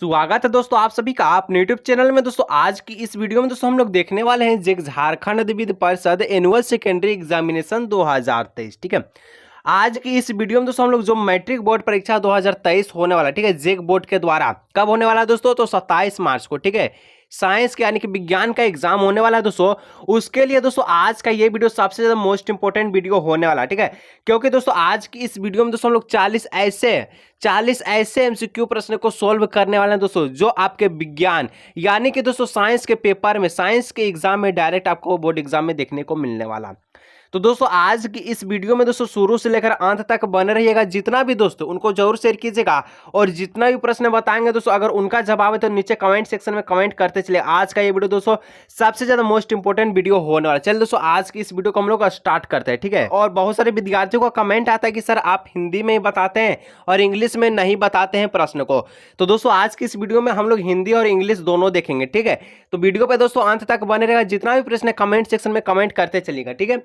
स्वागत है दोस्तों आप सभी का अपने यूट्यूब चैनल में। दोस्तों आज की इस वीडियो में दोस्तों हम लोग देखने वाले हैं जेक झारखंड विधि परिषद एनुअल सेकेंडरी एग्जामिनेशन 2023। ठीक है, आज की इस वीडियो में दोस्तों हम लोग जो मैट्रिक बोर्ड परीक्षा 2023 होने वाला, ठीक है, जेक बोर्ड के द्वारा कब होने वाला है दोस्तों, तो 27 मार्च को, ठीक है, साइंस के यानी कि विज्ञान का एग्जाम होने वाला है दोस्तों। उसके लिए दोस्तों आज का ये वीडियो सबसे ज्यादा मोस्ट इंपोर्टेंट वीडियो होने वाला है, ठीक है, क्योंकि दोस्तों आज की इस वीडियो में दोस्तों हम लोग 40 ऐसे एमसीक्यू प्रश्न को सोल्व करने वाले हैं दोस्तों, जो आपके विज्ञान यानी कि दोस्तों साइंस के पेपर में, साइंस के एग्जाम में डायरेक्ट आपको बोर्ड एग्जाम में देखने को मिलने वाला। तो दोस्तों आज की इस वीडियो में दोस्तों शुरू से लेकर अंत तक बने रहिएगा। जितना भी दोस्तों उनको जरूर शेयर कीजिएगा, और जितना भी प्रश्न बताएंगे दोस्तों अगर उनका जवाब है तो नीचे कमेंट सेक्शन में कमेंट करते चलिए। आज का ये वीडियो दोस्तों सबसे ज्यादा मोस्ट इंपोर्टेंट वीडियो होने वाला। चलिए दोस्तों आज की इस वीडियो को हम लोग स्टार्ट करते हैं, ठीक है। और बहुत सारे विद्यार्थियों का कमेंट आता है कि सर आप हिंदी में ही बताते हैं और इंग्लिश में नहीं बताते हैं प्रश्न को। तो दोस्तों आज की इस वीडियो में हम लोग हिंदी और इंग्लिश दोनों देखेंगे, ठीक है। तो वीडियो पे दोस्तों अंत तक बने रहेगा। जितना भी प्रश्न कमेंट सेक्शन में कमेंट करते चलिएगा, ठीक है।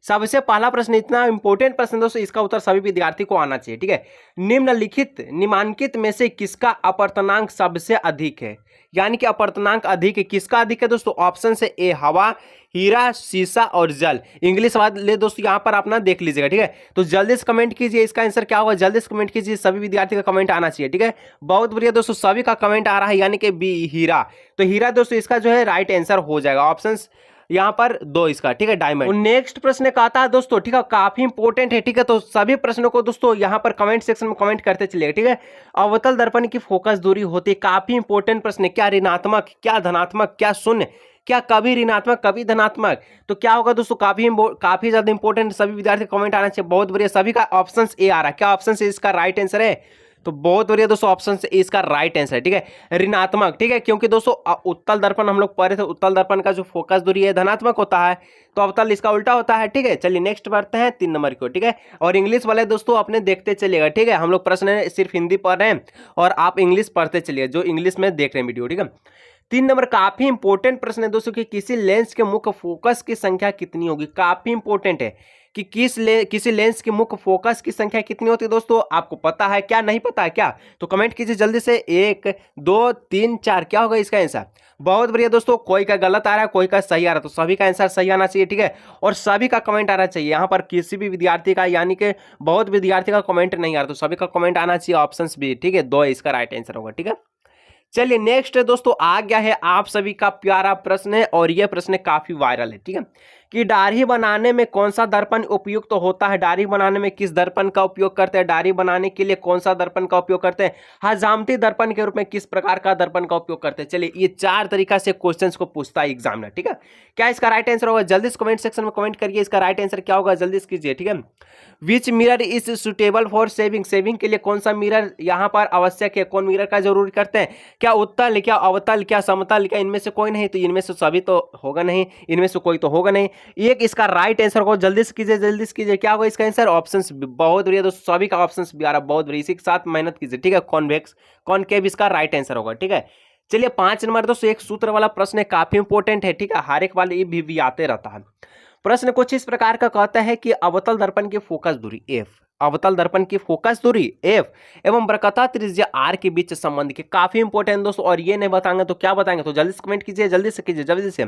सबसे पहला प्रश्न, इतना इंपॉर्टेंट प्रश्न दोस्तों, इसका उत्तर सभी विद्यार्थी को आना चाहिए, ठीक है। निम्नलिखित में से किसका अपर्तनांक सबसे अधिक है, यानी कि अपर्तनांक अधिक है, किसका अधिक है दोस्तों। ऑप्शन से ए हवा, हीरा, शीशा और जल। इंग्लिश वाले दोस्तों यहां पर अपना देख लीजिएगा, ठीक है। तो जल्दी से कमेंट कीजिए, इसका आंसर क्या होगा, जल्दी से कमेंट कीजिए। सभी विद्यार्थी का कमेंट आना चाहिए, ठीक है। बहुत बढ़िया दोस्तों, सभी का कमेंट आ रहा है, यानी कि बी हीरा। तो हीरा दोस्तों इसका जो है राइट आंसर हो जाएगा। ऑप्शन यहाँ पर दो इसका, ठीक है, डायमंड। नेक्स्ट प्रश्न कहता है दोस्तों, ठीक है, काफी इंपॉर्टेंट है, ठीक है। तो सभी प्रश्नों को दोस्तों यहाँ पर कमेंट सेक्शन में कमेंट करते चलिएगा, ठीक है। अवतल दर्पण की फोकस दूरी होती है, काफी इंपॉर्टेंट प्रश्न है। क्या ऋणात्मक, क्या धनात्मक, क्या शून्य, क्या कभी ऋणात्मक कभी धनात्मक। तो क्या होगा दोस्तों, काफी ज्यादा इंपॉर्टेंट, सभी विद्यार्थी कमेंट आना चाहिए। बहुत बढ़िया, सभी का ऑप्शन ए आ रहा है। क्या ऑप्शन से इसका राइट आंसर है, तो बहुत बढ़िया दोस्तों, ऑप्शन से इसका राइट आंसर है, ठीक है, ऋणात्मक, ठीक है। क्योंकि दोस्तों उत्तल दर्पण हम लोग पढ़े थे, उत्तल दर्पण का जो फोकस दूरी है धनात्मक होता है, तो अवतल इसका उल्टा होता है, ठीक है। चलिए नेक्स्ट बढ़ते हैं 3 नंबर को, ठीक है। और इंग्लिश वाले दोस्तों अपने देखते चलिएगा, ठीक है। हम लोग प्रश्न सिर्फ हिंदी पढ़ रहे हैं और आप इंग्लिश पढ़ते चलिए, जो इंग्लिश में देख रहे हैं वीडियो, ठीक है। 3 नंबर काफी इंपॉर्टेंट प्रश्न है दोस्तों कि किसी लेंस के मुख्य फोकस की संख्या कितनी होगी। काफी इंपॉर्टेंट है कि किसी लेंस की मुख्य फोकस की संख्या कितनी होती है दोस्तों। आपको पता है क्या, नहीं पता है क्या, तो कमेंट कीजिए जल्दी से। 1 2 3 4 क्या होगा इसका आंसर। बहुत बढ़िया दोस्तों, कोई का गलत आ रहा है, कोई का सही आ रहा है, तो सभी का आंसर सही आना चाहिए, ठीक है। और सभी का कमेंट आना चाहिए। यहाँ पर किसी भी विद्यार्थी का, यानी कि बहुत विद्यार्थी का कमेंट नहीं आ रहा, तो सभी का कमेंट आना चाहिए। ऑप्शन बी, ठीक है, 2 इसका राइट आंसर होगा, ठीक है। चलिए नेक्स्ट दोस्तों आ गया है आप सभी का प्यारा प्रश्न है, और यह प्रश्न काफी वायरल है, ठीक है, कि दाढ़ी बनाने में कौन सा दर्पण उपयुक्त होता है। दाढ़ी बनाने में किस दर्पण का उपयोग करते हैं, दाढ़ी बनाने के लिए कौन सा दर्पण का उपयोग करते हैं, हजामती दर्पण के रूप में किस प्रकार का दर्पण का उपयोग करते हैं। चलिए ये 4 तरीका से क्वेश्चंस को पूछता है एग्जामिनर, ठीक है। क्या इसका राइट आंसर होगा, जल्दी से कमेंट सेक्शन में कमेंट करिए, इसका राइट आंसर क्या होगा, जल्दी से कीजिए, ठीक है। विच mirror is suitable for saving, saving के लिए कौन सा मिरर यहाँ पर आवश्यक है, कौन मिरर का जरूरी करते हैं। क्या उत्तल, क्या अवतल, क्या समतल, क्या इनमें से कोई नहीं, तो इनमें से सभी तो होगा नहीं, इनमें से कोई तो होगा नहीं। एक इसका राइट आंसर को जल्दी से कीजिए, जल्दी से कीजिए। क्या होगा इसका आंसर, ऑप्शन। बहुत बढ़िया दोस्तों, सभी का ऑप्शन भी आ रहा है, बहुत बढ़िया, इसी के साथ मेहनत कीजिए, ठीक है। कॉन्वेक्स कॉनकेव इसका राइट आंसर होगा, ठीक है। चलिए 5 नंबर दोस्तों एक सूत्र वाला प्रश्न है, काफी इंपॉर्टेंट है, ठीक है, हर एक वाले भी आते रहता है। प्रश्न कुछ इस प्रकार का कहता है कि अवतल दर्पण की फोकस दूरी एफ, अवतल दर्पण की फोकस दूरी एफ एवं वक्रता त्रिज्या आर के बीच संबंध के, काफी इंपॉर्टेंट दोस्तों। और ये नहीं बताएंगे तो क्या बताएंगे, तो जल्दी से कमेंट कीजिए, जल्दी से कीजिए, जल्दी से।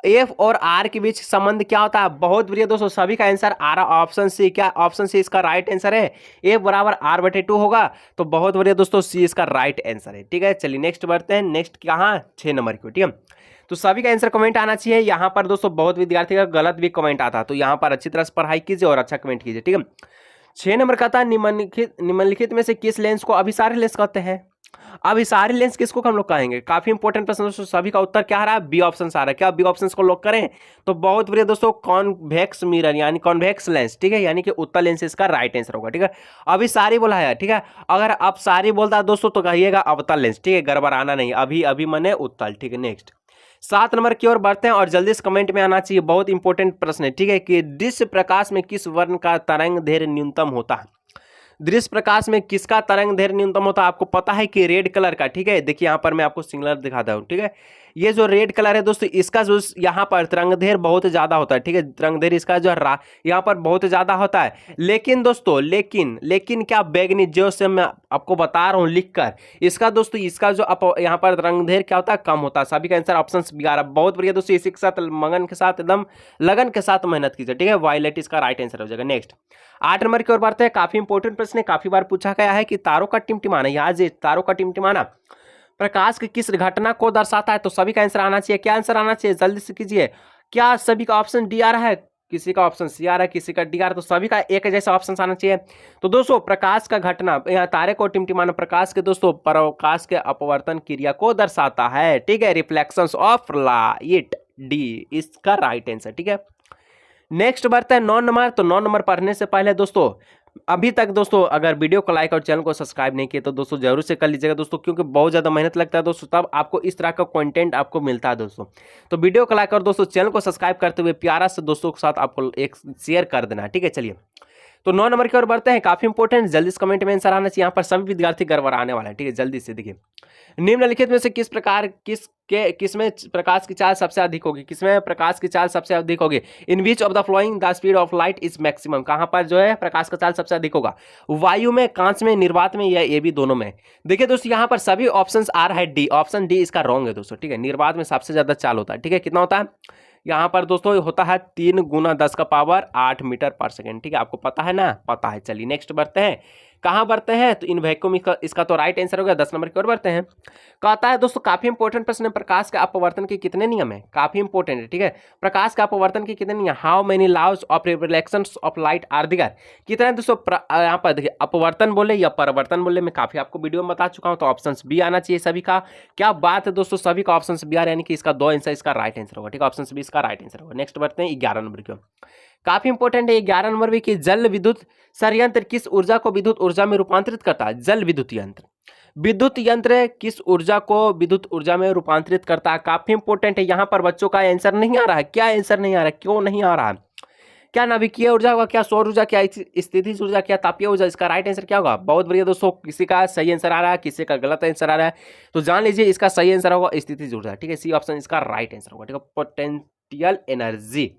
एफ और आर के बीच संबंध क्या होता है। बहुत बढ़िया दोस्तों, सभी का आंसर आ रहा ऑप्शन सी। क्या ऑप्शन सी इसका राइट आंसर है, एफ बराबर r/2 होगा। तो बहुत बढ़िया दोस्तों, सी इसका राइट आंसर है, ठीक है। चलिए नेक्स्ट बढ़ते हैं, नेक्स्ट कहाँ 6 नंबर की, ठीक है। तो सभी का आंसर कमेंट आना चाहिए। यहाँ पर दोस्तों बहुत विद्यार्थी का गलत भी कमेंट आता है, तो यहाँ पर अच्छी तरह से पढ़ाई कीजिए और अच्छा कमेंट कीजिए, ठीक है। 6 नंबर का था निम्नलिखित में से किस लेंस को अभिसारी लेंस कहते हैं। अभिसारी लेंस किसको हम लोग कहेंगे, काफी इंपॉर्टेंट प्रश्न दोस्तों। सभी का उत्तर क्या आ रहा है, बी ऑप्शन आ रहा है। क्या बी ऑप्शन को लॉक करें, तो बहुत बढ़िया दोस्तों, कॉन्वेक्स मिरर यानी कॉन्वेक्स लेंस, ठीक है, यानी कि उत्तल लेंस इसका राइट आंसर होगा, ठीक है। अभी सारी बोला है, ठीक है, अगर आप सारी बोलता है दोस्तों तो कहिएगा अवतल लेंस, ठीक है, गड़बड़ाना नहीं, अभी मने उत्तल, ठीक है। नेक्स्ट 7 नंबर की ओर बढ़ते हैं, और जल्दी से कमेंट में आना चाहिए, बहुत इंपॉर्टेंट प्रश्न है, ठीक है, कि दृश्य प्रकाश में किस वर्ण का तरंग दैर्घ्य न्यूनतम होता है। दृश्य प्रकाश में किसका तरंग दैर्घ्य न्यूनतम होता है, आपको पता है कि रेड कलर का, ठीक है। देखिए यहाँ पर मैं आपको सिग्नल दिखाता हूँ, ठीक है, ये जो रेड कलर है दोस्तों, इसका जो यहाँ पर तिरंगधेर बहुत ज्यादा होता है, ठीक है, तिरंगधेर इसका जो यहाँ पर बहुत ज्यादा होता है। लेकिन दोस्तों लेकिन क्या बैगनी, जो से मैं आपको बता रहा हूँ लिखकर, इसका दोस्तों इसका जो यहाँ पर तिरंगधेर क्या होता है, कम होता है। सभी का आंसर ऑप्शन बी आ रहा है। बहुत बढ़िया दोस्तों, इसी के साथ मगन के साथ एकदम लगन के साथ मेहनत कीजिए, ठीक है। वायलेट इसका राइट आंसर हो जाएगा। नेक्स्ट 8 नंबर की ओर बढ़ते हैं। काफी इंपॉर्टेंट प्रश्न है, काफी बार पूछा गया है कि तारों का टिमटिमाना, यहाँ से तारों का टिमटिमाना प्रकाश की किस घटना को दर्शाता है? तो सभी का आंसर आना चाहिए। क्या आंसर आना चाहिए, जल्दी से कीजिए। क्या सभी का ऑप्शन डी आ रहा है, किसी का ऑप्शन सी आ रहा है, किसी का डी आ रहा है? तो सभी का एक जैसा ऑप्शन आना चाहिए। तो दोस्तों प्रकाश का घटना, यहाँ तारे को टिमटिमाना प्रकाश के दोस्तों प्रकाश के अपवर्तन क्रिया को दर्शाता है, ठीक है। रिफ्लेक्शंस ऑफ लाइट, डी इसका राइट आंसर, ठीक है। नेक्स्ट बढ़ता है 9 नंबर। तो 9 नंबर पढ़ने से पहले दोस्तों, अभी तक दोस्तों अगर वीडियो को लाइक और चैनल को सब्सक्राइब नहीं किए तो दोस्तों जरूर से कर लीजिएगा दोस्तों, क्योंकि बहुत ज़्यादा मेहनत लगता है दोस्तों, तब आपको इस तरह का कंटेंट आपको मिलता है दोस्तों। तो वीडियो को लाइक और दोस्तों चैनल को सब्सक्राइब करते हुए प्यारा से दोस्तों के साथ आपको एक शेयर कर देना, ठीक है। चलिए तो 9 नंबर की ओर बढ़ते हैं। काफी इंपॉर्टेंट, जल्दी से कमेंट में आंसर आना चाहिए। यहाँ पर सभी विद्यार्थी गड़बड़ आने वाला है, ठीक है। जल्दी से देखिए, निम्नलिखित में से किसमें प्रकाश की चाल सबसे अधिक होगी? किसमें प्रकाश की चाल सबसे अधिक होगी? In which of the following the speed of light is maximum? कहां पर जो है प्रकाश का चाल सबसे अधिक होगा? वायु में, कांच में, निर्वात में, या ये भी दोनों में? देखिए दोस्तों यहाँ पर सभी ऑप्शंस आ रहा है डी, ऑप्शन डी इसका रॉन्ग है दोस्तों, ठीक है। निर्वात में सबसे ज्यादा चाल होता है, ठीक है। कितना होता है यहाँ पर दोस्तों? होता है 3 × 10⁻8 मीटर पर सेकेंड, ठीक है। आपको पता है ना? पता है। चलिए नेक्स्ट बढ़ते हैं। कहाँ बढ़ते हैं? तो इन वैक्यूम, इसका तो राइट आंसर हो गया। 10 नंबर की ओर बढ़ते हैं। कहता है दोस्तों, काफी इंपॉर्टेंट प्रश्न है, प्रकाश के अपवर्तन के कितने नियम है? काफी इंपॉर्टेंट है, ठीक है। प्रकाश के अपवर्तन के कितने नियम? How many laws of reflections of light are there? कितने दोस्तों यहाँ पर देखिए, अपवर्तन बोले या परिवर्तन बोले, मैं काफी आपको वीडियो में बता चुका हूँ। तो ऑप्शन बी आना चाहिए सभी का। क्या बात है दोस्तों, सभी का ऑप्शन बी आ रहा है, यानी कि इसका 2 आंसर इसका राइट आंसर होगा, ठीक है। ऑप्शन बी इसका राइट आंसर होगा। नेक्स्ट बढ़ते हैं 11 नंबर की। काफी इंपॉर्टेंट है 11 नंबर भी, कि जल विद्युत संयंत्र किस ऊर्जा को विद्युत ऊर्जा में रूपांतरित करता है? जल विद्युत यंत्र, विद्युत यंत्र किस ऊर्जा को विद्युत ऊर्जा में रूपांतरित करता है? काफी इंपॉर्टेंट है। यहाँ पर बच्चों का आंसर नहीं आ रहा है। क्या आंसर नहीं आ रहा है, क्यों नहीं आ रहा है? क्या नाभिकीय ऊर्जा होगा, क्या सौर ऊर्जा, क्या स्थितिज ऊर्जा, क्या तापीय ऊर्जा? इसका राइट आंसर क्या होगा? बहुत बढ़िया दोस्तों, किसी का सही आंसर आ रहा है, किसी का गलत आंसर आ रहा है, तो जान लीजिए इसका सही आंसर होगा स्थितिज ऊर्जा, ठीक है। सी ऑप्शन इसका राइट आंसर होगा, ठीक है। Potential energy.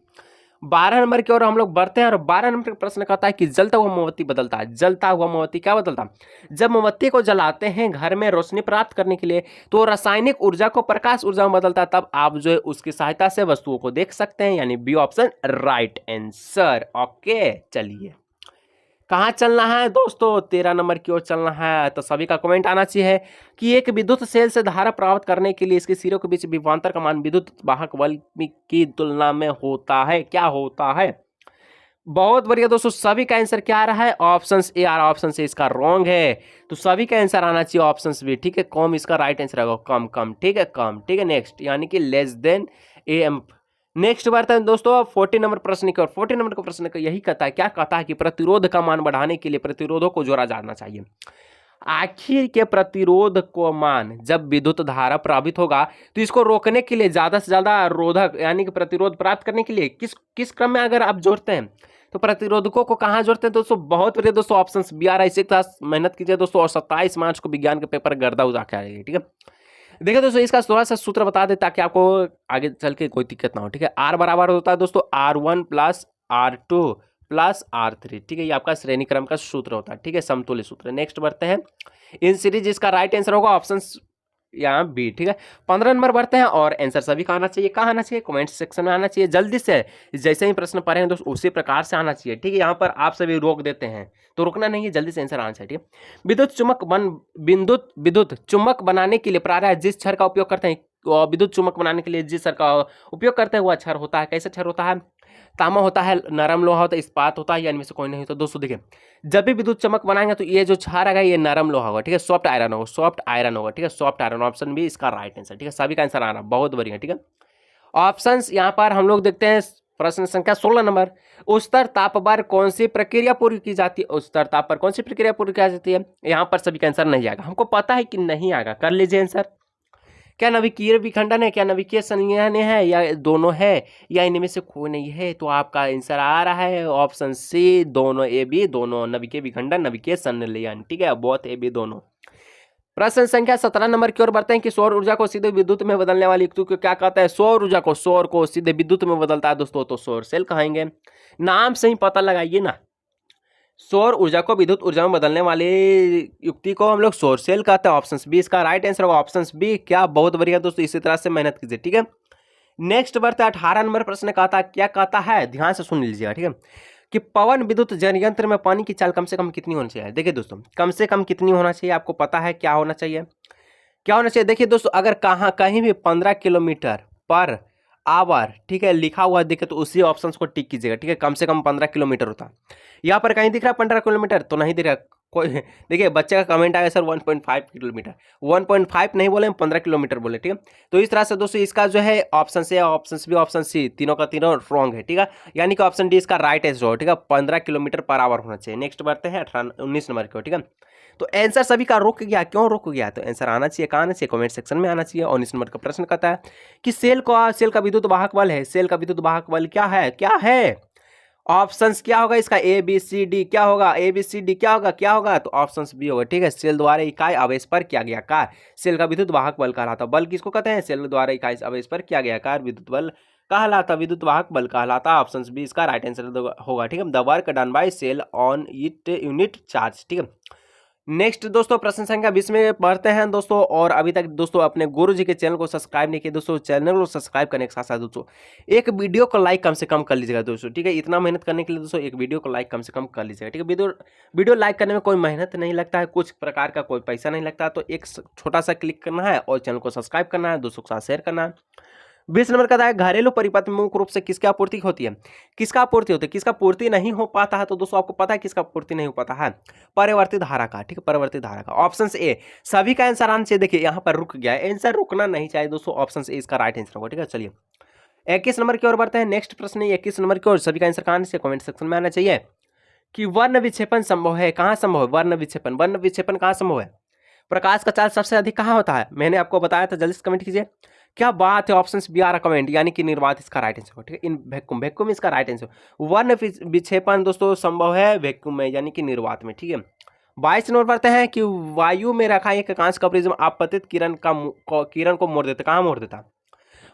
12 नंबर की ओर हम लोग बढ़ते हैं, और 12 नंबर का प्रश्न कहता है कि जलता हुआ मोमबत्ती बदलता है। जलता हुआ मोमबत्ती क्या बदलता है? जब मोमबत्ती को जलाते हैं घर में रोशनी प्राप्त करने के लिए, तो रासायनिक ऊर्जा को प्रकाश ऊर्जा में बदलता है। तब आप जो है उसकी सहायता से वस्तुओं को देख सकते हैं, यानी B option right answer. Okay चलिए, कहाँ चलना है दोस्तों? 13 नंबर की ओर चलना है। तो सभी का कमेंट आना चाहिए कि एक विद्युत सेल से धारा प्राप्त करने के लिए इसके सिरों के बीच विभवांतर का मान विद्युत वाहक बल की तुलना में होता है। क्या होता है? बहुत बढ़िया दोस्तों, सभी का आंसर क्या आ रहा है? ऑप्शन ए आ रहा है। ऑप्शन से इसका रॉन्ग है, तो सभी का आंसर आना चाहिए ऑप्शन बी, ठीक है। कम इसका राइट आंसर होगा, कम कम, ठीक है, कम, ठीक है। नेक्स्ट यानी कि लेस देन AM। नेक्स्ट बढ़ता है दोस्तों 40 नंबर प्रश्न की ओर। 40 नंबर का प्रश्न का यही कहता है, क्या कहता है कि प्रतिरोध का मान बढ़ाने के लिए प्रतिरोधों को जोड़ा जाना चाहिए। आखिर के प्रतिरोध को मान, जब विद्युत धारा प्रभावित होगा तो इसको रोकने के लिए ज्यादा से ज्यादा रोधक यानी कि प्रतिरोध प्राप्त करने के लिए किस क्रम में अगर आप जोड़ते हैं, तो प्रतिरोधकों को कहाँ जोड़ते हैं दोस्तों? बहुत बढ़िया दोस्तों, ऑप्शन बी आ रहा है। इसी के साथ मेहनत कीजिए दोस्तों, और 27 मार्च को विज्ञान के पेपर गर्दा उड़ा के आएगी, ठीक है। देखिए दोस्तों, इसका थोड़ा सा सूत्र बता दे ताकि आपको आगे चल के कोई दिक्कत ना हो, ठीक है। R बराबर होता है दोस्तों R1 + R2 + R3, ठीक है। ये आपका श्रेणी क्रम का सूत्र होता है, ठीक है, समतुल्य सूत्र। नेक्स्ट बढ़ते हैं इन सीरीज, इसका राइट आंसर होगा ऑप्शन यहाँ बी, ठीक है। 15 नंबर बढ़ते हैं, और आंसर सभी का आना चाहिए। कहाँ आना चाहिए? कमेंट सेक्शन में आना चाहिए। जल्दी से, जैसे ही प्रश्न पढ़े हैं दोस्तों उसी प्रकार से आना चाहिए, ठीक है। यहाँ पर आप सभी रोक देते हैं, तो रुकना नहीं है, जल्दी से आंसर आना चाहिए, ठीक है। विद्युत चुम्बक बनाने के लिए प्रायः जिस क्षर का उपयोग करते हैं, विद्युत चुम्बक बनाने के लिए जिस क्षर का उपयोग करते हैं वह क्षर होता है, कैसा क्षर होता है? तांबा होता है, नरम लोहा होता है, इस्पात होता है, या इनमें से कोई नहीं होता। दोस्तों देखिए, जब भी विद्युत चमक बनाएंगे तो ये जो क्षार आएगा ये नरम लोहा होगा, ठीक है। सॉफ्ट आयरन होगा, सॉफ्ट आयरन होगा, ठीक है। सॉफ्ट आयरन, ऑप्शन बी इसका राइट आंसर, ठीक है। सभी का आंसर आ रहा है, बहुत बढ़िया, ठीक है। ऑप्शन यहाँ पर हम लोग देखते हैं प्रश्न संख्या 16 नंबर। उच्चतर ताप पर कौन सी प्रक्रिया पूरी की जाती है? उच्चतर ताप पर कौन सी प्रक्रिया पूरी की जाती है? यहाँ पर सभी का आंसर नहीं आएगा, हमको पता है कि नहीं आएगा, कर लीजिए आंसर। क्या नाभिकीय विखंडन है, क्या नाभिकीय संघनन है, या दोनों है, या इनमें से कोई नहीं है? तो आपका आंसर आ रहा है ऑप्शन सी, दोनों, A B दोनों, नाभिकीय विखंडन, नाभिकीय संलयन, ठीक है, बहुत A B दोनों। प्रश्न संख्या 17 नंबर की ओर बढ़ते हैं कि सौर ऊर्जा को सीधे विद्युत में बदलने वाली युक्ति को क्या कहते हैं? सौर ऊर्जा को, सौर को सीधे विद्युत में बदलता है दोस्तों, तो सौर सेल कहेंगे। नाम से ही पता लगाइए ना, सौर ऊर्जा को विद्युत ऊर्जा में बदलने वाली युक्ति को हम लोग सौर सेल कहते हैं। ऑप्शन बी इसका राइट आंसर होगा, ऑप्शन बी। क्या बहुत बढ़िया दोस्तों, इसी तरह से मेहनत कीजिए, ठीक है। नेक्स्ट बढ़ता है 18 नंबर प्रश्न कहता है, क्या कहता है, ध्यान से सुन लीजिएगा, ठीक है, कि पवन विद्युत जनयंत्र में पानी की चाल कम से कम कितनी होनी चाहिए? देखिए दोस्तों, कम से कम कितनी होना चाहिए, आपको पता है क्या होना चाहिए, क्या होना चाहिए? देखिए दोस्तों, अगर कहीं भी 15 किलोमीटर पर आवर, ठीक है, लिखा हुआ दिखे तो उसी ऑप्शन को टिक कीजिएगा, ठीक है। कम से कम 15 किलोमीटर होता है। यहाँ पर कहीं दिख रहा है 15 किलोमीटर तो नहीं दिख रहा कोई। देखिए बच्चे का कमेंट आया सर 1.5 किलोमीटर, 1.5 नहीं बोले, 15 किलोमीटर बोले, ठीक है। तो इस तरह से दोस्तों इसका जो है ऑप्शन से, ऑप्शन बी, ऑप्शन सी, तीनों का तीनों रॉन्ग है, ठीक है। यानी कि ऑप्शन डी इसका राइट आंसर हो, ठीक है, 15 किलोमीटर पर आवर होना चाहिए। नेक्स्ट बढ़ते हैं 19 नंबर की, ठीक है। तो आंसर सभी का रुक गया, क्यों रुक गया? तो आंसर आना चाहिए, कहाँ आना चाहिए? कमेंट सेक्शन में आना चाहिए। 19 नंबर का प्रश्न कहता है कि सेल का विद्युत वाहक बल है, सेल का विद्युत वाहक बल क्या है? क्या है? ऑप्शंस क्या होगा इसका? ए बी सी डी, क्या होगा? ए बी सी डी क्या होगा? क्या होगा? तो ऑप्शंस बी होगा, ठीक है। सेल द्वारा इकाई आवेश पर किया गया कार्य सेल का विद्युत वाहक बल कहलाता। बल किसको कहते हैं? सेल द्वारा इकाई आवेश पर किया गया कार्य विद्युत बल कहलाता, विद्युत वाहक बल कहलाता। ऑप्शन बी इसका राइट आंसर होगा, ठीक है। The work done by cell on it unit charge, ठीक है। नेक्स्ट दोस्तों प्रश्न संख्या 20 में पढ़ते हैं दोस्तों। और अभी तक दोस्तों अपने गुरु जी के चैनल को सब्सक्राइब नहीं किया दोस्तों, चैनल को सब्सक्राइब करने के साथ साथ दोस्तों एक वीडियो को लाइक कम से कम कर लीजिएगा दोस्तों, ठीक है। इतना मेहनत करने के लिए दोस्तों एक वीडियो को लाइक कम से कम कर लीजिएगा, ठीक है। वीडियो लाइक करने में कोई मेहनत नहीं लगता है, कुछ प्रकार का कोई पैसा नहीं लगता, तो एक छोटा सा क्लिक करना है और चैनल को सब्सक्राइब करना है, दोस्तों के साथ शेयर करना है। 20 नंबर का है, घरेलू परिपथ में मुख्य रूप से किसकी आपूर्ति होती है? किसका आपूर्ति होती है? किसका पूर्ति नहीं हो पाता है? तो दोस्तों आपको पता है किसका पूर्ति नहीं हो पाता है? परिवर्तित धारा का, ठीक है, परिवर्तित धारा का। ऑप्शन ए सभी का आंसर आना चाहिए। देखिए यहाँ पर रुक गया है, आंसर रुकना नहीं चाहिए दोस्तों, ऑप्शन ए इसका राइट आंसर होगा, ठीक है। चलिए 21 नंबर की ओर बढ़ते हैं। नेक्स्ट प्रश्न 21 नंबर की ओर, सभी का आंसर कहाँ से कमेंट सेक्शन में आना चाहिए कि वर्ण विक्षेपण संभव है, कहाँ संभव है? वर्ण विक्षेपण कहाँ संभव है? प्रकाश का चार्ज सबसे अधिक कहाँ होता है? मैंने आपको बताया था, जल्दी से कमेंट कीजिए। क्या बात है, ऑप्शन बी आ रहा कमेंट, यानी कि निर्वात इसका राइट आंसर, ठीक है। इन वैक्यूम इसका राइट आंसर। वर्ण विक्षेपण दोस्तों संभव है वैक्यूम में, यानी कि निर्वात में, ठीक है। 22 नंबर पढ़ते हैं कि वायु में रखा एक कांच का प्रिज्म आपतित किरण को मोड़ देता, कहाँ मोड़ देता?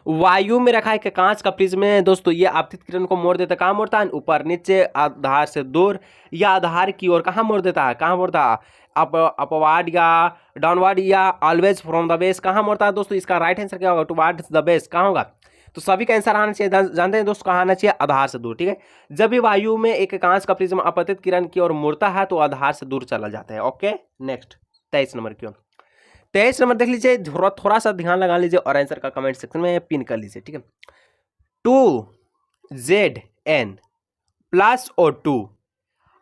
वायु में रखा एक कांच का प्रिज्म है दोस्तों, ये आपतित किरण को मोड़ देता, कहाँ मोड़ता है? ऊपर नीचे, आधार से दूर या आधार की ओर, कहाँ मोड़ देता है? कहाँ मोड़ता है? अपवार्ड या डाउनवर्ड या ऑलवेज फ्रॉम द बेस, कहाँ मोड़ता है दोस्तों? इसका राइट आंसर क्या होगा? टुवर्ड्स द बेस, कहाँ होगा? तो सभी का आंसर आना चाहिए, जानते हैं दोस्तों कहाँ आना चाहिए? आधार से दूर, ठीक है। जब भी वायु में एक कांच का प्रिज्म आपतित किरण की ओर मुड़ता है तो आधार से दूर चला जाता है। ओके नेक्स्ट 23 नंबर की ओर, 23 नंबर देख लीजिए, थोड़ा सा ध्यान लगा लीजिए और आंसर का कमेंट सेक्शन में पिन कर लीजिए, ठीक है। 2ZN प्लस और 2,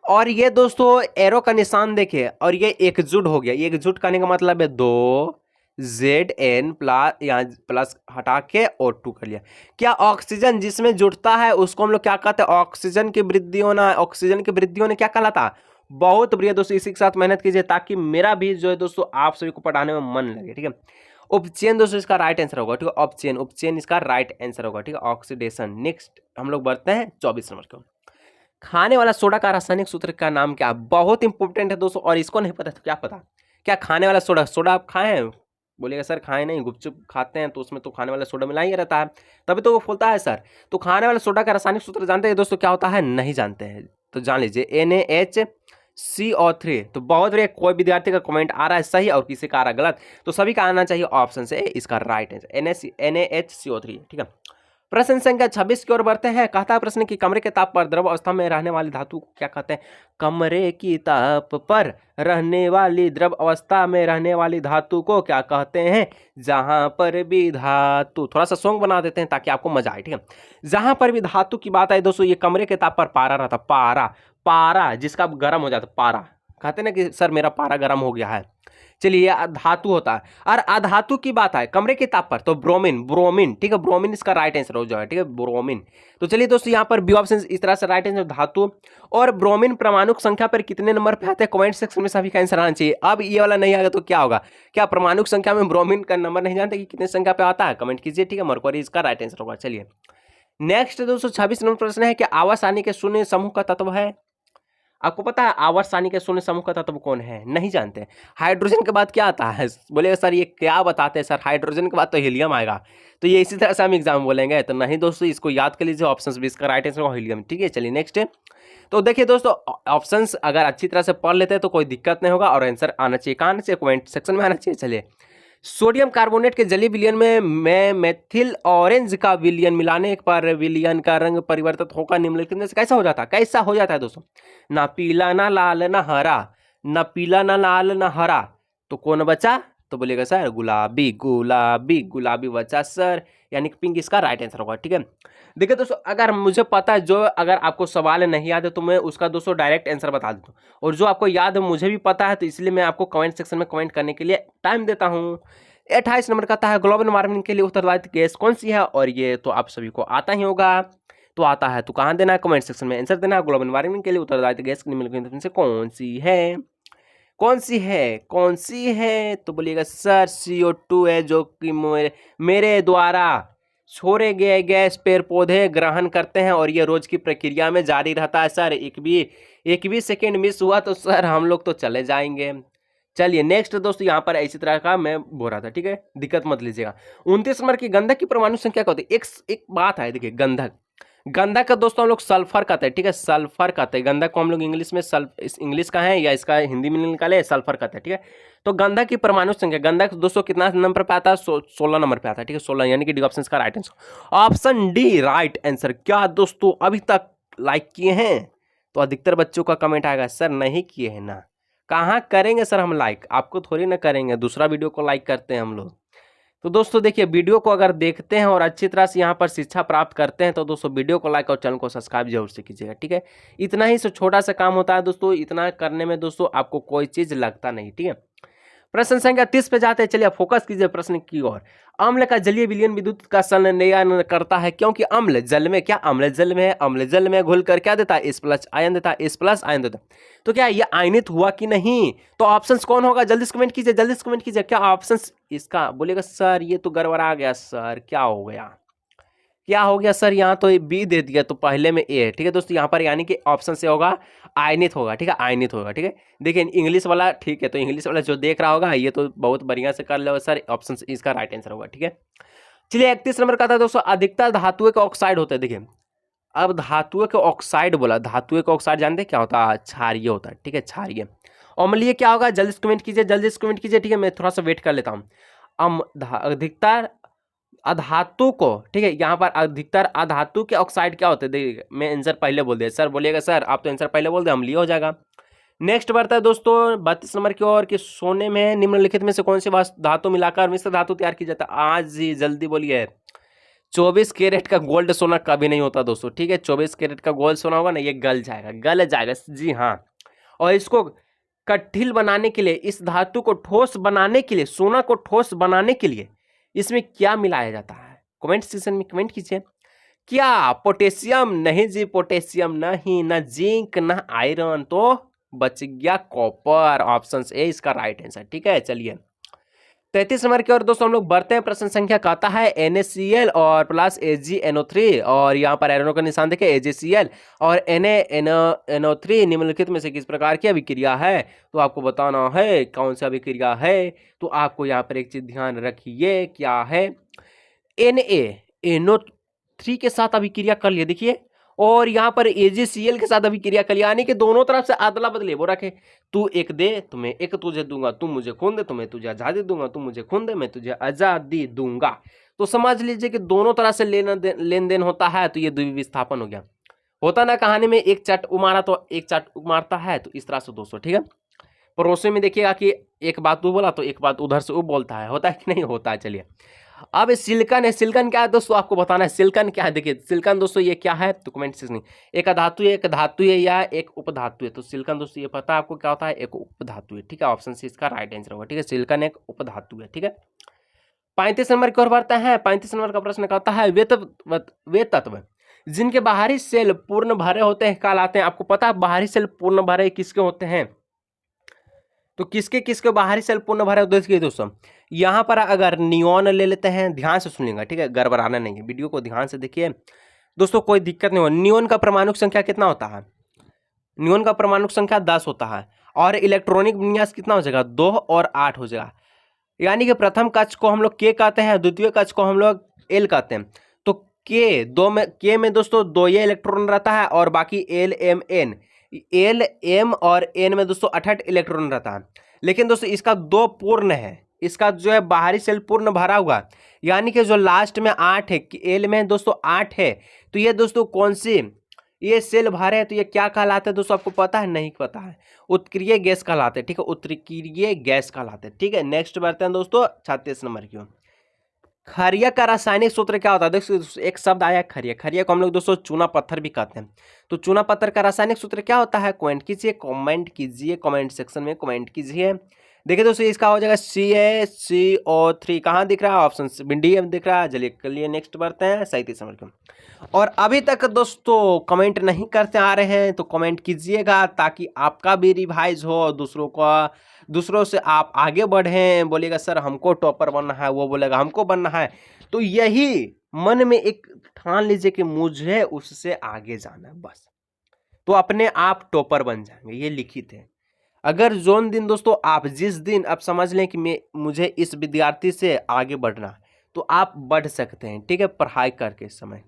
और ये दोस्तों एरो का निशान देखिए, और ये एकजुट हो गया। ये एकजुट करने का मतलब है 2ZN प्लस, यहाँ प्लस हटा के और 2 कर लिया। क्या ऑक्सीजन जिसमें जुड़ता है उसको हम लोग क्या कहते हैं? ऑक्सीजन की वृद्धि होना, ऑक्सीजन की वृद्धि होने क्या कहलाता है? बहुत बढ़िया दोस्तों, इसी के साथ मेहनत कीजिए ताकि मेरा भी जो है दोस्तों आप सभी को पढ़ाने में मन लगे, ठीक है। उपचयन दोस्तों इसका राइट आंसर होगा, ठीक है। उपचयन इसका राइट आंसर होगा, ठीक है। ऑक्सीडेशन। नेक्स्ट हम लोग बढ़ते हैं 24 नंबर को। खाने वाला सोडा का रासायनिक सूत्र का नाम क्या? बहुत इंपॉर्टेंट है दोस्तों, और इसको नहीं पता तो क्या पता? क्या खाने वाला सोडा आप खाए हैं? बोलिएगा सर खाए नहीं, गुपचुप खाते हैं तो उसमें तो खाने वाला सोडा मिला ही रहता है, तभी तो वो फूलता है सर। तो खाने वाला सोडा का रासायनिक सूत्र जानते हैं दोस्तों क्या होता है? नहीं जानते हैं तो जान लीजिए, NaHCO3। तो बहुत बढ़िया, कोई विद्यार्थी का कमेंट आ रहा है सही और किसी का आ रहा है गलत, तो सभी का आना चाहिए ऑप्शन से इसका राइट आंसर NaHCO3, ठीक है। प्रश्न संख्या 26 की ओर बढ़ते हैं। कहता है प्रश्न कि कमरे के ताप पर द्रव अवस्था में रहने वाली धातु को क्या कहते हैं? कमरे की ताप पर रहने वाली, द्रव अवस्था में रहने वाली धातु को क्या कहते हैं? जहां पर भी धातु, थोड़ा सा सॉन्ग बना देते हैं ताकि आपको मजा आए, ठीक है। जहां पर भी धातु की बात है दोस्तों, ये कमरे के ताप पर पारा रहता, पारा जिसका गर्म हो जाता, पारा कहते ना कि सर मेरा पारा गर्म हो गया है। चलिए ये धातु होता है, और अधातु की बात है कमरे के ताप पर तो ब्रोमीन, ठीक है। ब्रोमीन इसका राइट आंसर हो जाएगा, ठीक है, ब्रोमीन। तो चलिए दोस्तों यहाँ पर बी ऑप्शन इस तरह से राइट आंसर धातु। और ब्रोमीन परमाणु संख्या पर कितने नंबर पे आते हैं? कमेंट सेक्शन में सभी का आंसर आना चाहिए। अब ये वाला नहीं आएगा तो क्या होगा? क्या परमाणु संख्या में ब्रोमीन का नंबर नहीं जानते कि कितने संख्या पे आता है? कमेंट कीजिए, ठीक है। मरकरी इसका राइट आंसर होगा। चलिए नेक्स्ट दोस्तों 26 नंबर प्रश्न है कि आवास आने के शून्य समूह का तत्व है। आपको पता है आवर्त के शून्य समूह का तत्व कौन है? नहीं जानते। हाइड्रोजन के बाद क्या आता है? बोलेगा सर ये क्या बताते हैं सर, हाइड्रोजन के बाद तो हीलियम आएगा। तो ये इसी तरह से हम एग्जाम बोलेंगे, तो नहीं दोस्तों, इसको याद कर लीजिए, ऑप्शन बी इसका राइट आंसर होगा हीलियम। ठीक है, चलिए नेक्स्ट है। तो देखिए दोस्तों, ऑप्शंस अगर अच्छी तरह से पढ़ लेते हैं तो कोई दिक्कत नहीं होगा और आंसर आना चाहिए। कहाँ आना चाहिए? कमेंट सेक्शन में आना चाहिए। चलिए, सोडियम कार्बोनेट के जलीय विलयन में मेथिल ऑरेंज का विलयन मिलाने पर विलयन का रंग परिवर्तित होकर निम्नलिखित में से कैसा हो जाता है? कैसा हो जाता है दोस्तों? ना पीला, ना लाल, ना हरा। ना पीला, ना लाल, ना हरा, तो कौन बचा? तो बोलेगा सर गुलाबी। गुलाबी, गुलाबी बचा सर, यानी कि पिंक इसका राइट आंसर होगा। ठीक है, देखिए दोस्तों, अगर मुझे पता है, जो अगर आपको सवाल नहीं याद है तो मैं उसका दोस्तों डायरेक्ट आंसर बता देता हूँ, और जो आपको याद है मुझे भी पता है, तो इसलिए मैं आपको कमेंट सेक्शन में कमेंट करने के लिए टाइम देता हूँ। 28 नंबर का आता है, ग्लोबल वार्मिंग के लिए उत्तरदायी गैस कौन सी है? और ये तो आप सभी को आता ही होगा। तो आता है तो कहाँ देना है? कमेंट सेक्शन में आंसर देना है। ग्लोबल वार्मिंग के लिए उत्तरदायी गैस निम्नलिखित में से कौन सी है? कौन सी है? कौन सी है? तो बोलिएगा सर CO2 है, जो कि मेरे द्वारा छोड़े गए गैस पेड़ पौधे ग्रहण करते हैं और ये रोज की प्रक्रिया में जारी रहता है सर। एक भी सेकेंड मिस हुआ तो सर हम लोग तो चले जाएंगे। चलिए नेक्स्ट दोस्तों, यहाँ पर इसी तरह का मैं बोल रहा था। ठीक है, दिक्कत मत लीजिएगा। 29 नंबर की गंधक की परमाणु संख्या क्या होती है? एक बात है, देखिए गंधक, गंधक का दोस्तों हम लोग सल्फर कहते हैं। ठीक है, सल्फर कहते हैं गंधक को हम लोग इंग्लिश में। इंग्लिश का है या इसका हिंदी में निकाले, सल्फर कहते हैं। ठीक है, तो गंधक की परमाणु संख्या, गंधक दोस्तों कितना नंबर पे आता है? 16 नंबर पे आता है। ठीक है, 16, यानी कि डी ऑप्शन का right answer, option D right answer. क्या दोस्तों अभी तक लाइक किए हैं? तो अधिकतर बच्चों का कमेंट आएगा सर नहीं किए हैं ना। कहाँ करेंगे सर हम लाइक, आपको थोड़ी ना करेंगे, दूसरा वीडियो को लाइक करते हैं हम लोग। तो दोस्तों देखिए, वीडियो को अगर देखते हैं और अच्छी तरह से यहाँ पर शिक्षा प्राप्त करते हैं तो दोस्तों वीडियो को लाइक और चैनल को सब्सक्राइब जरूर से कीजिएगा। ठीक है, इतना ही छोटा सा काम होता है दोस्तों, इतना करने में दोस्तों आपको कोई चीज लगता नहीं। ठीक है, प्रश्न संख्या 30 पे जाते हैं। चलिए फोकस कीजिए प्रश्न की ओर। अम्ल का जलीय विलयन विद्युत का संलयन करता है, क्योंकि अम्ल जल में, क्या अम्ल जल में है? अम्ल जल में घुलकर क्या देता है? S+ आयन देता है। S+ आयन देता है। तो क्या ये आयनित हुआ कि नहीं? तो ऑप्शंस कौन होगा? जल्दी से कमेंट कीजिए, जल्दी से कमेंट कीजिए। क्या ऑप्शंस इसका? बोलेगा सर ये तो गड़बड़ा गया सर, क्या हो गया? क्या हो गया सर? यहाँ तो बी दे दिया, तो पहले में ए है। ठीक है दोस्तों, यहाँ पर यानी कि ऑप्शन से होगा आयनित होगा। ठीक है, आयनित होगा। ठीक है, देखिए इंग्लिश वाला, ठीक है, तो इंग्लिश वाला जो देख रहा होगा ये तो बहुत बढ़िया से कर लो सर, ऑप्शन इसका राइट आंसर होगा। ठीक है, चलिए 31 नंबर का था दोस्तों, अधिकतर धातुओं के ऑक्साइड होते हैं। देखिए अब धातुओं के ऑक्साइड बोला, धातुओं के ऑक्साइड जानते हैं क्या होता है? क्षारीय होता है। ठीक है, क्षारीय। अम्लीय क्या होगा? जल्दी से कमेंट कीजिए, जल्दी से कमेंट कीजिए। ठीक है, मैं थोड़ा सा वेट कर लेता हूँ। अधिकतर अधातु को, ठीक है, यहाँ पर अधिकतर अधातु के ऑक्साइड क्या होते हैं? देखिए मैं आंसर पहले बोल दिया, सर बोलिएगा सर आप तो आंसर पहले बोल दे, अम्लीय हो जाएगा। नेक्स्ट बढ़ता है दोस्तों 32 नंबर की ओर, कि सोने में निम्नलिखित में से कौन सी धातु मिलाकर मिश्र धातु तैयार की जाता है? आज ही जल्दी बोलिए। 24 कैरेट का गोल्ड सोना कभी नहीं होता दोस्तों। ठीक है, 24 कैरेट का गोल्ड सोना होगा ना, ये गल जाएगा, गल जाएगा जी हाँ। और इसको कठिल बनाने के लिए, इस धातु को ठोस बनाने के लिए, सोना को ठोस बनाने के लिए इसमें क्या मिलाया जाता है? कमेंट सेक्शन में कमेंट कीजिए। क्या पोटेशियम? नहीं जी, पोटेशियम नहीं, ना जिंक, ना आयरन, तो बच गया कॉपर। ऑप्शन ए इसका राइट आंसर। ठीक है, चलिए 33 नंबर की ओर दोस्तों हम लोग बढ़ते हैं। प्रश्न संख्या कहता है NaCl और प्लस AgNO3, और यहाँ पर एरो का निशान देखिए, AgCl और NaNO3 निम्नलिखित में से किस प्रकार की अभिक्रिया है? तो आपको बताना है कौन सी अभिक्रिया है। तो आपको यहाँ पर एक चीज ध्यान रखिए, क्या है? NaNO3 के साथ अभिक्रिया कर लिए, देखिए, और यहाँ पर AgCl के साथ अभिक्रिया कर लिया, यानी कि दोनों तरफ से अदला बदले वो रखे। तू एक दे, तुम्हें एक तुझे दूंगा, तुम मुझे खून दे, तुम्हें तुझे आजादी दूंगा, तुम मुझे खून दे, मैं तुझे आजादी दूंगा। तो समझ लीजिए कि दोनों तरह से लेन देन होता है, तो ये द्विविस्थापन हो गया। होता ना कहानी में एक चट उमारा तो एक चट उमारता है, तो इस तरह से दोस्तों। ठीक है, पड़ोसी में देखिएगा कि एक बात तू बोला तो एक बात उधर से वो बोलता है, होता है कि नहीं होता है। चलिए अब सिलिकॉन है, सिलिकॉन क्या है दोस्तों आपको बताना है, सिलिकॉन क्या है। देखिए सिलिकॉन दोस्तों ये क्या है, तो कमेंट सेक्शन में एक धातु है, एक धातु है या एक उपधातु है। तो सिलिकॉन दोस्तों ये पता है आपको क्या होता है, एक उपधातु है। ठीक है, ऑप्शन सी इसका राइट आंसर होगा। ठीक है, सिलिकॉन एक उपधातु है। ठीक है, 35 नंबर की ओर बढ़ता है। 35 नंबर का प्रश्न कहता है वे तत्व जिनके बाहरी सेल पूर्ण भरे होते हैं कहलाते हैं। आपको पता है बाहरी सेल पूर्ण भरे किसके होते हैं? तो किसके किसके बाहरी सेल पूर्ण भरे होते हैं दोस्तों? यहाँ पर अगर नियॉन ले लेते हैं, ध्यान से सुनिएगा, ठीक है, गड़बड़ाना नहीं है, वीडियो को ध्यान से देखिए दोस्तों, कोई दिक्कत नहीं हो। नियॉन का परमाणु संख्या कितना होता है? नियोन का परमाणु संख्या 10 होता है और इलेक्ट्रॉनिक विन्यास कितना हो जाएगा 2 और 8 हो जाएगा। यानी कि प्रथम कक्ष को हम लोग के कहते हैं, द्वितीय कक्ष को हम लोग एल कहते हैं। तो के में दोस्तों 2 ये इलेक्ट्रॉन रहता है और बाकी एल एम और एन में दोस्तों 8 इलेक्ट्रॉन रहता है। लेकिन दोस्तों इसका 2 पूर्ण है, इसका जो है बाहरी सेल पूर्ण भरा हुआ, यानी कि जो लास्ट में 8 है, एल में दोस्तों 8 है, तो ये दोस्तों कौन सी ये सेल भरे है, तो ये क्या कहलाते हैं दोस्तों, आपको पता है? नहीं पता है, उत्क्रिय गैस कहलाते हैं। ठीक है, उत्क्रिय गैस कहलाते हैं। ठीक है, नेक्स्ट बढ़ते हैं दोस्तों 36 नंबर की। खरिया का रासायनिक सूत्र क्या होता है? देखो एक शब्द आया खरिया, खरिया को हम लोग दोस्तों चूना पत्थर भी कहते हैं। तो चूना पत्थर का रासायनिक सूत्र क्या होता है? कमेंट सेक्शन में कमेंट कीजिए। देखिए दोस्तों इसका हो जाएगा CaCO3। कहाँ दिख रहा है? ऑप्शन डी दिख रहा है। चलिए नेक्स्ट बढ़ते हैं 37 नंबर को। और अभी तक दोस्तों कमेंट नहीं करते आ रहे हैं तो कमेंट कीजिएगा ताकि आपका भी रिवाइज हो और दूसरों से आप आगे बढ़ें। बोलिएगा सर हमको टॉपर बनना है, वो बोलेगा हमको बनना है। तो यही मन में एक ठान लीजिए कि मुझे उससे आगे जाना है बस, तो अपने आप टॉपर बन जाएंगे। ये लिखित है। अगर जोन दिन दोस्तों आप जिस दिन आप समझ लें कि मुझे इस विद्यार्थी से आगे बढ़ना है तो आप बढ़ सकते हैं। ठीक है, पढ़ाई करके समय।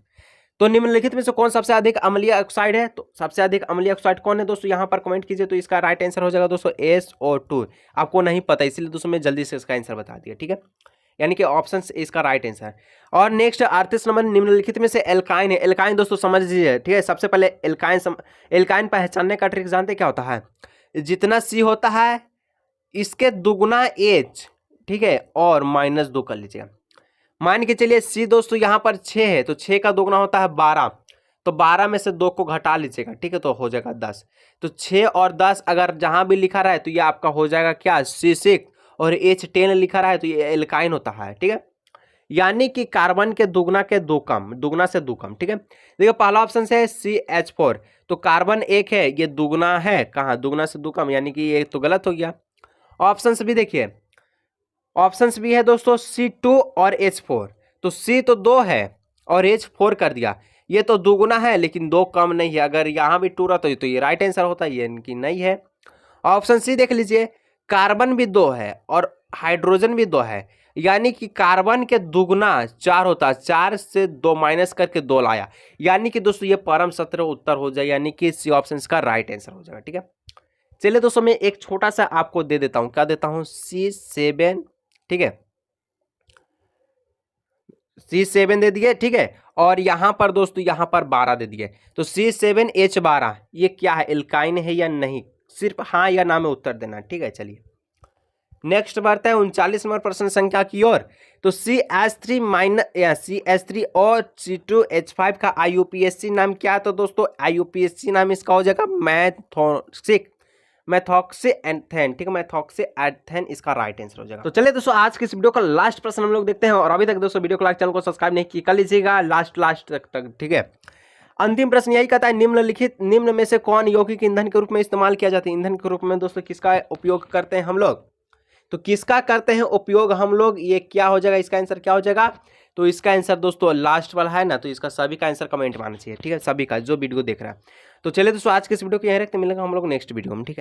तो निम्नलिखित में से कौन सबसे अधिक अम्लीय ऑक्साइड है? तो सबसे अधिक अम्लीय ऑक्साइड कौन है दोस्तों? यहाँ पर कमेंट कीजिए। तो इसका राइट आंसर हो जाएगा दोस्तों SO2। आपको नहीं पता इसलिए दोस्तों मैं जल्दी से इसका आंसर बता दिया। ठीक है, यानी कि ऑप्शन इसका राइट आंसर है। और नेक्स्ट 38 नंबर, निम्नलिखित में से एल्काइन है। एल्काइन दोस्तों समझ लीजिए। ठीक है, सबसे पहले एल्काइन पहचानने का ट्रिक जानते क्या होता है? जितना C होता है इसके दुगुना H, ठीक है, और -2 कर लीजिएगा। मान के चलिए C दोस्तों यहाँ पर 6 है तो 6 का दुगुना होता है 12, तो 12 में से 2 को घटा लीजिएगा। ठीक है, तो हो जाएगा 10। तो 6 और 10 अगर जहाँ भी लिखा रहा है तो ये आपका हो जाएगा क्या? C6 और H10 लिखा रहा है तो ये एल्काइन होता है। ठीक है, यानी कि कार्बन के दुगना के 2 कम, दुगना से 2 कम। ठीक है, देखिए पहला ऑप्शन से है CH4, तो कार्बन 1 है, ये दुगना है, कहाँ? दुगना से 2 कम, यानी कि ये तो गलत हो गया। ऑप्शन भी देखिए, ऑप्शन भी है दोस्तों C2 और H4। तो C तो 2 है और H4 कर दिया, ये तो दुगुना है लेकिन 2 कम नहीं है। अगर यहाँ भी 2 रहता तो ये राइट आंसर होता है, ये इनकी नहीं है। ऑप्शन C देख लीजिए, कार्बन भी 2 है और हाइड्रोजन भी 2 है, यानी कि कार्बन के दुगना 4 होता है, 4 से 2 माइनस करके 2 लाया, यानी कि दोस्तों ये परम सत्र उत्तर हो जाए, यानी कि C ऑप्शन का राइट आंसर हो जाएगा। ठीक है, चलिए दोस्तों मैं एक छोटा सा आपको दे देता हूं, क्या देता हूं? C7। ठीक है, C7 दे दिए। ठीक है, और यहां पर दोस्तों यहां पर 12 दे दिए, तो C7H12 ये क्या है? एल्काइन है या नहीं? सिर्फ हाँ या ना में उत्तर देना। ठीक है, चलिए नेक्स्ट बढ़ते हैं 39 नंबर प्रश्न संख्या की ओर। तो CH3 और C2H5 का IUPAC नाम क्या है? तो दोस्तों IUPAC नाम इसका हो जाएगा मैथोक्सीएथेन। ठीक है, मैथोक्सीएथेन इसका राइट आंसर हो जाएगा। तो चलिए दोस्तों आज की इस वीडियो का लास्ट प्रश्न हम लोग देखते हैं। और अभी तक दोस्तों वीडियो को लाइक, चैनल को सब्सक्राइब नहीं किया कर लीजिएगा लास्ट तक। ठीक है, अंतिम प्रश्न यही कहता है निम्न में से कौन यौगिक ईंधन के रूप में इस्तेमाल किया जाता है? ईंधन के रूप में दोस्तों किसका उपयोग करते हैं हम लोग? तो किसका करते हैं उपयोग हम लोग? ये क्या हो जाएगा? इसका आंसर क्या हो जाएगा? तो इसका आंसर दोस्तों लास्ट वाला है ना, तो इसका सभी का आंसर कमेंट में आना चाहिए। ठीक है, सभी का जो वीडियो देख रहा है। तो चलिए दोस्तों आज के इस वीडियो को यहीं रखते हैं, मिलेंगे हम लोग नेक्स्ट वीडियो में। ठीक है।